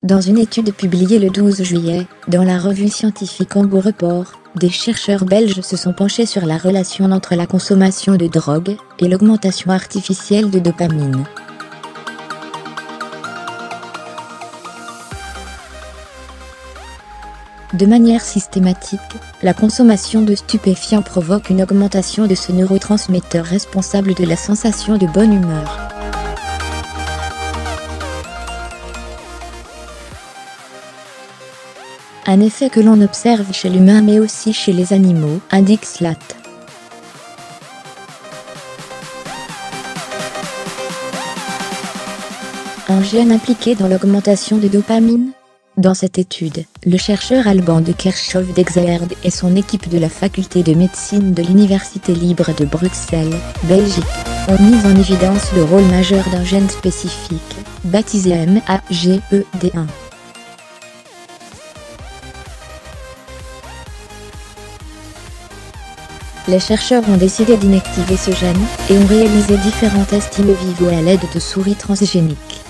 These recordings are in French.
Dans une étude publiée le 12 juillet, dans la revue scientifique Ango Report, des chercheurs belges se sont penchés sur la relation entre la consommation de drogue et l'augmentation artificielle de dopamine. De manière systématique, la consommation de stupéfiants provoque une augmentation de ce neurotransmetteur responsable de la sensation de bonne humeur. Un effet que l'on observe chez l'humain mais aussi chez les animaux, indique SLAT. Un gène impliqué dans l'augmentation de dopamine. Dans cette étude, le chercheur Alban de Kerchove d'Exaerde et son équipe de la faculté de médecine de l'Université libre de Bruxelles, Belgique, ont mis en évidence le rôle majeur d'un gène spécifique, baptisé MAGED1. Les chercheurs ont décidé d'inactiver ce gène et ont réalisé différents tests in vivo à l'aide de souris transgéniques.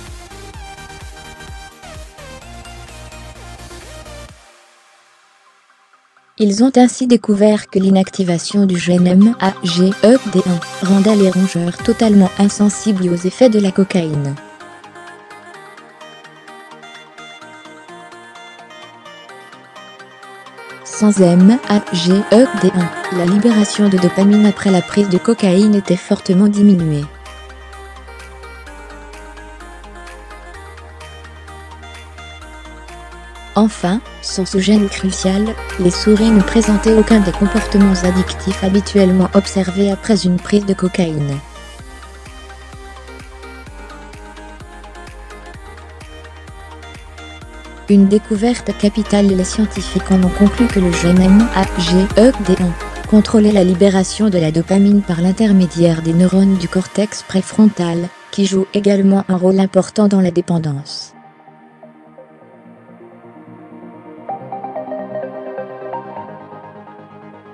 Ils ont ainsi découvert que l'inactivation du gène MAGED1 rendait les rongeurs totalement insensibles aux effets de la cocaïne. Sans MAGED1, la libération de dopamine après la prise de cocaïne était fortement diminuée. Enfin, sans ce gène crucial, les souris ne présentaient aucun des comportements addictifs habituellement observés après une prise de cocaïne. Une découverte capitale. Les scientifiques en ont conclu que le gène MAGED1 contrôlait la libération de la dopamine par l'intermédiaire des neurones du cortex préfrontal, qui jouent également un rôle important dans la dépendance.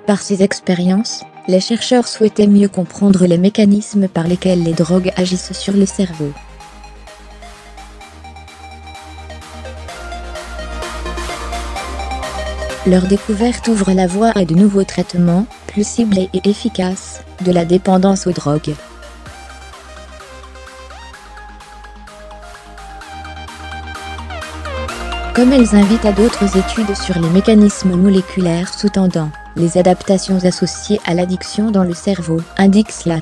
Par ces expériences, les chercheurs souhaitaient mieux comprendre les mécanismes par lesquels les drogues agissent sur le cerveau. Leur découverte ouvre la voie à de nouveaux traitements, plus ciblés et efficaces, de la dépendance aux drogues. Comme elles invitent à d'autres études sur les mécanismes moléculaires sous-tendant les adaptations associées à l'addiction dans le cerveau, indique SLAT.